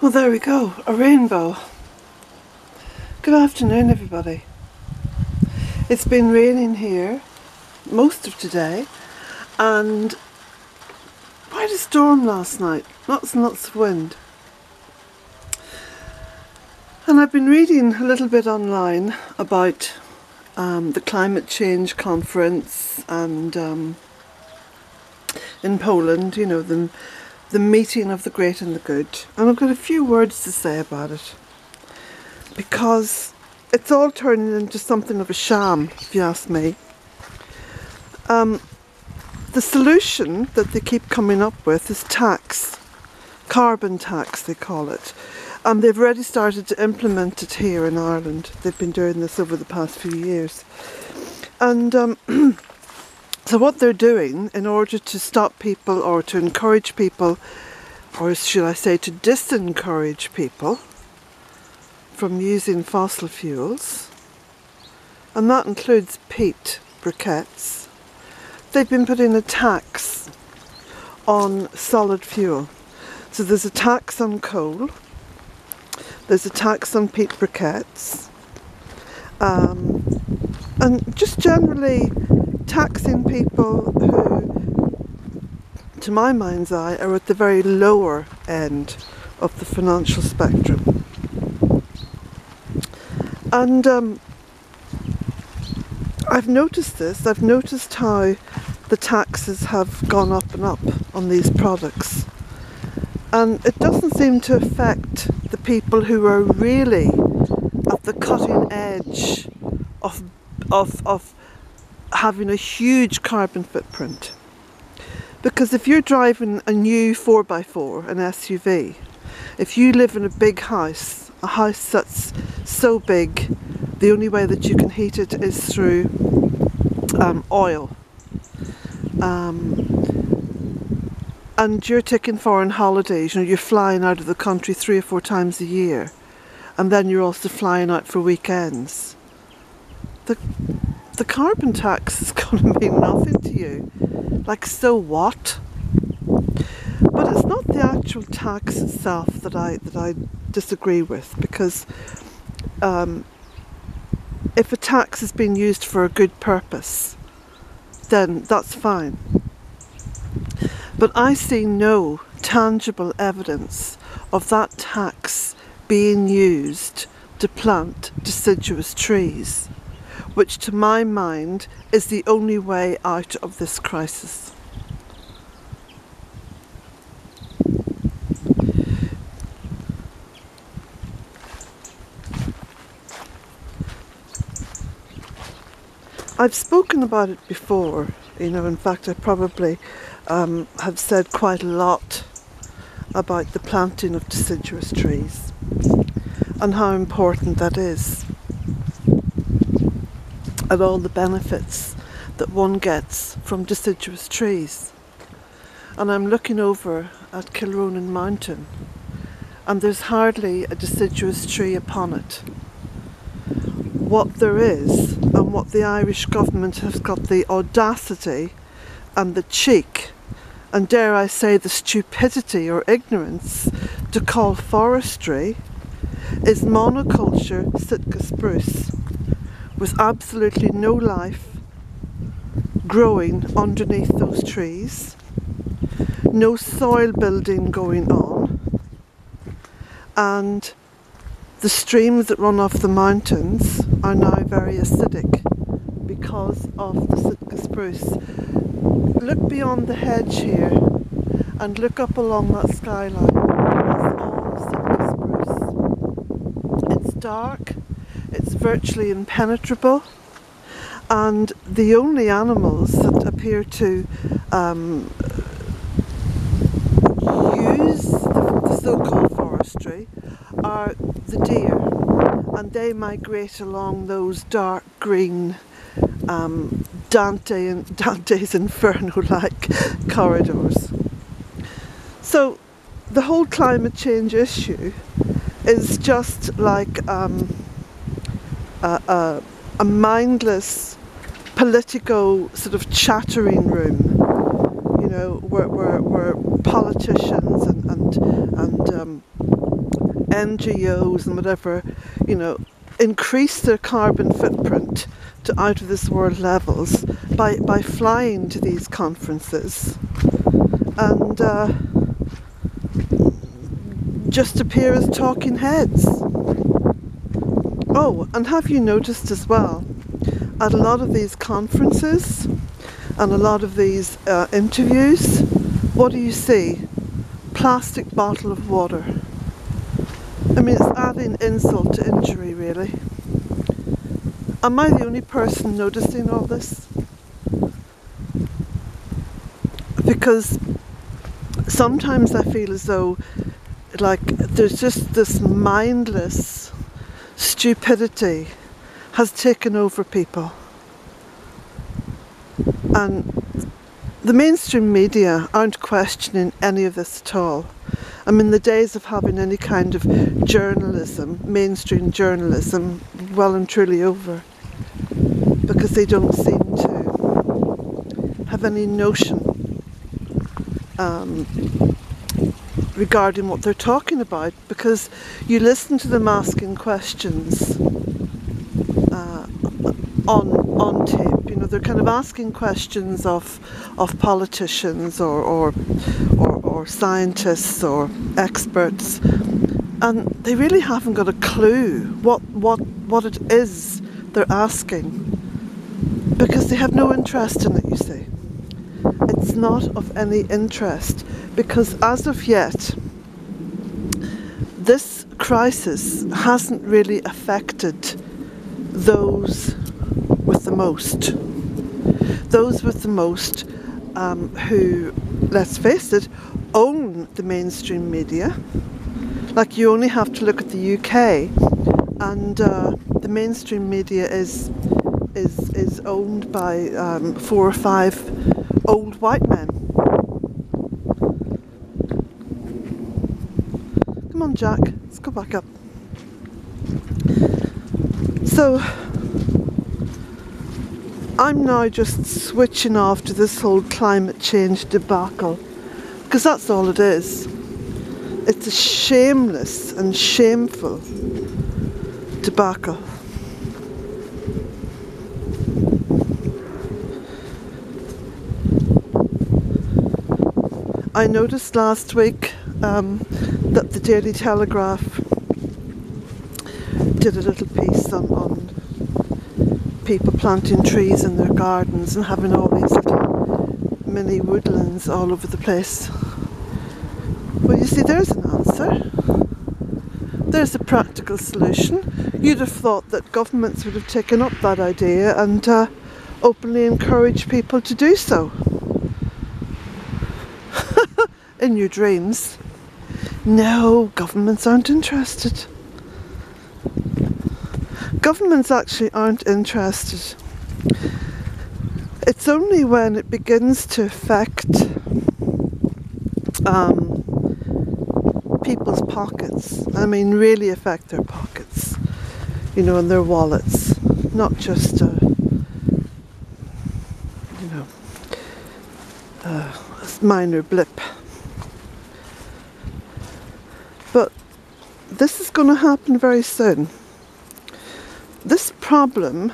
Well, there we go, a rainbow. Good afternoon, everybody. It's been raining here most of today, and quite a storm last night. Lots and lots of wind. And I've been reading a little bit online about the climate change conference and in Poland, you know, the meeting of the great and the good. And I've got a few words to say about it, because it's all turning into something of a sham, if you ask me. The solution that they keep coming up with is tax, carbon tax they call it. And they've already started to implement it here in Ireland. They've been doing this over the past few years. And so what they're doing in order to stop people, or to encourage people, or should I say to disencourage people from using fossil fuels, and that includes peat briquettes, they've been putting a tax on solid fuel. So there's a tax on coal, there's a tax on peat briquettes, and just generally taxing people who, to my mind's eye, are at the very lower end of the financial spectrum. And I've noticed this. I've noticed how the taxes have gone up and up on these products, and it doesn't seem to affect the people who are really at the cutting edge of having a huge carbon footprint. Because if you're driving a new 4x4, an SUV, if you live in a big house, a house that's so big, the only way that you can heat it is through oil. And you're taking foreign holidays, you know, you're flying out of the country 3 or 4 times a year, and then you're also flying out for weekends. The carbon tax is going to mean nothing to you. Like, so what? But it's not the actual tax itself that I disagree with, because if a tax is being used for a good purpose, then that's fine. But I see no tangible evidence of that tax being used to plant deciduous trees, which to my mind is the only way out of this crisis. I've spoken about it before, you know, in fact I probably have said quite a lot about the planting of deciduous trees and how important that is, and all the benefits that one gets from deciduous trees. And I'm looking over at Kilronan Mountain, and there's hardly a deciduous tree upon it. What there is, and what the Irish government has got the audacity and the cheek, and dare I say the stupidity or ignorance, to call forestry, is monoculture Sitka spruce, with absolutely no life growing underneath those trees, no soil building going on, and the streams that run off the mountains are now very acidic because of the Sitka spruce. Look beyond the hedge here and look up along that skyline. It's all Sitka spruce. It's dark, it's virtually impenetrable, and the only animals that appear to use the so-called forestry are the deer, and they migrate along those dark green Dante's Inferno-like corridors. So the whole climate change issue is just like a mindless politico sort of chattering room, you know, where politicians and NGOs and whatever, you know, increase their carbon footprint to out of this world levels by flying to these conferences and just appear as talking heads. Oh, and have you noticed as well, at a lot of these conferences and a lot of these interviews, what do you see? Plastic bottle of water. I mean, it's adding insult to injury, really. Am I the only person noticing all this? Because sometimes I feel as though, like, there's just this mindless stupidity has taken over people. And the mainstream media aren't questioning any of this at all. I mean, the days of having any kind of journalism, mainstream journalism, well and truly over. Because they don't seem to have any notion regarding what they're talking about. Because you listen to them asking questions on tape, you know, they're kind of asking questions of politicians or scientists or experts, and they really haven't got a clue what it is they're asking, because they have no interest in it, you see. It's not of any interest, because as of yet this crisis hasn't really affected those with the most. Those with the most who, let's face it, own the mainstream media. Like, you only have to look at the UK, and the mainstream media is owned by 4 or 5 old white men. Come on, Jack, let's go back up. So I'm now just switching off to this whole climate change debacle, because that's all it is. It's a shameless and shameful debacle. I noticed last week that the Daily Telegraph did a little piece on people planting trees in their gardens and having all these little mini woodlands all over the place. Well, you see, there's an answer. There's a practical solution. You'd have thought that governments would have taken up that idea and openly encouraged people to do so. In your dreams. No, governments aren't interested. Governments actually aren't interested. It's only when it begins to affect people's pockets. I mean, really affect their pockets, you know, and their wallets, not just a minor blip. But this is going to happen very soon. This problem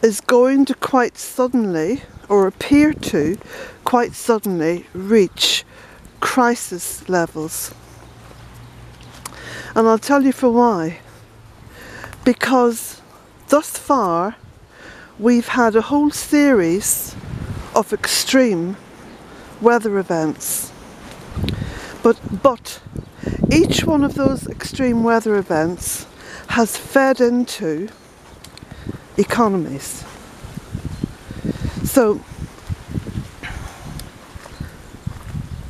is going to quite suddenly, or appear to quite suddenly, reach crisis levels. And I'll tell you for why. Because thus far we've had a whole series of extreme weather events. But each one of those extreme weather events has fed into economies. So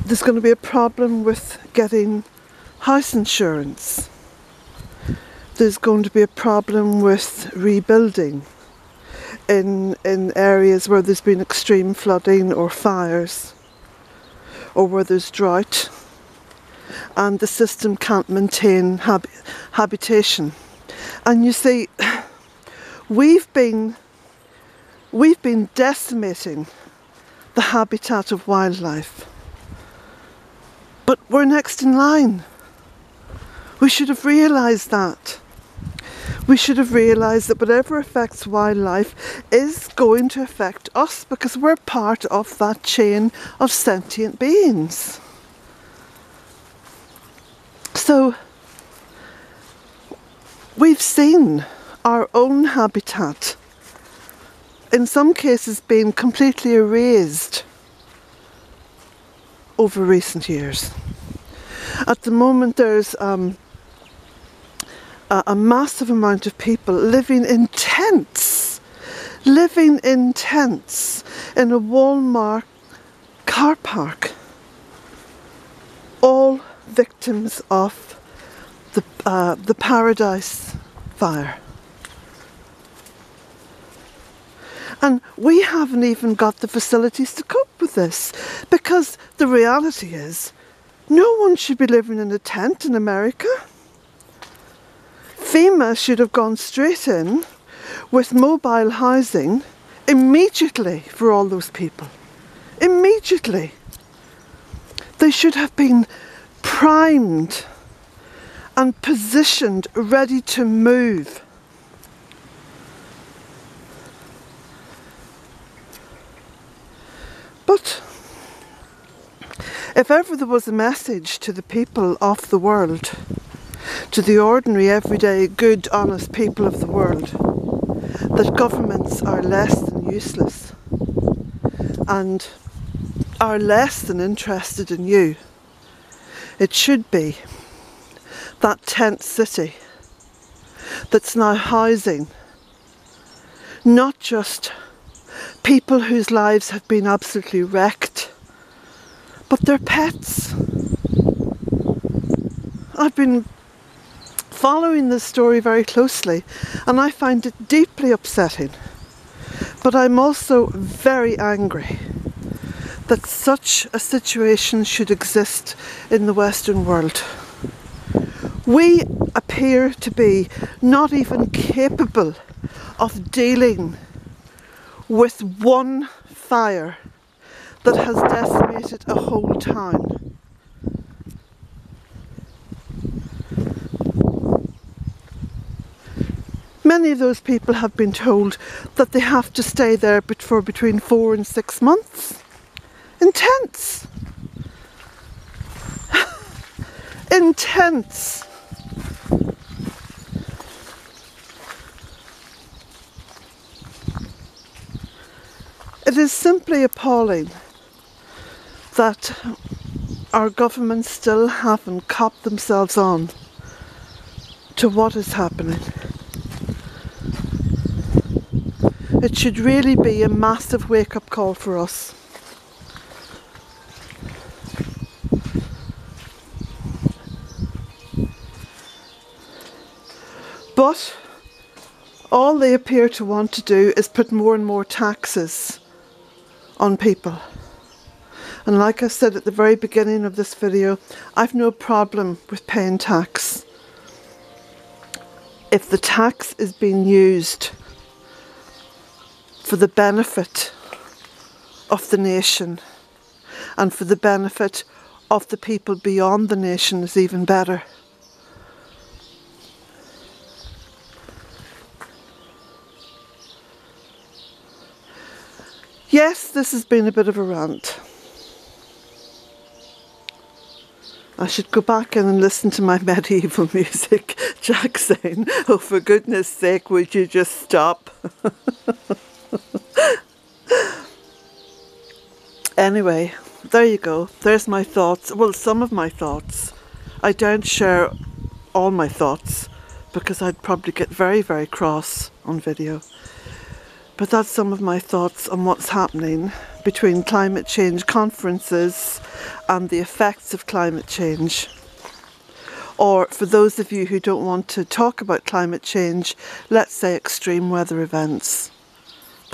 there's going to be a problem with getting house insurance. There's going to be a problem with rebuilding in areas where there's been extreme flooding or fires, or where there's drought and the system can't maintain habitation. And you see, we've been decimating the habitat of wildlife, but we're next in line. We should have realised that. We should have realised that whatever affects wildlife is going to affect us, because we're part of that chain of sentient beings. So we've seen our own habitat, in some cases, being completely erased over recent years. At the moment there's a massive amount of people living in tents in a Walmart car park, all victims of the Paradise fire. And we haven't even got the facilities to cope with this, because the reality is no one should be living in a tent in America. FEMA should have gone straight in with mobile housing immediately for all those people. Immediately. They should have been primed and positioned, ready to move. But if ever there was a message to the people of the world, to the ordinary, everyday, good, honest people of the world, that governments are less than useless and are less than interested in you, it should be that tent city that's now housing not just people whose lives have been absolutely wrecked, but their pets. I've been following this story very closely, and I find it deeply upsetting. But I'm also very angry that such a situation should exist in the Western world. We appear to be not even capable of dealing with one fire that has decimated a whole town. Many of those people have been told that they have to stay there for between 4 and 6 months. In tents. In tents. It is simply appalling that our governments still haven't copped themselves on to what is happening. It should really be a massive wake-up call for us. But all they appear to want to do is put more and more taxes on people. And like I said at the very beginning of this video, I've no problem with paying tax if the tax is being used for the benefit of the nation and for the benefit of the people beyond the nation is even better. Yes, this has been a bit of a rant. I should go back in and listen to my medieval music. Jack saying, "Oh, for goodness sake, would you just stop?" Anyway, there you go. There's my thoughts. Well, some of my thoughts. I don't share all my thoughts because I'd probably get very, very cross on video. But that's some of my thoughts on what's happening between climate change conferences and the effects of climate change. Or for those of you who don't want to talk about climate change, let's say extreme weather events,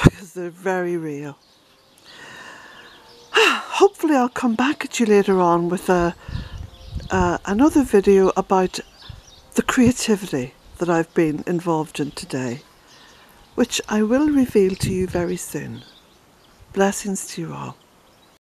because they're very real. Hopefully I'll come back at you later on with another video about the creativity that I've been involved in today, which I will reveal to you very soon. Blessings to you all.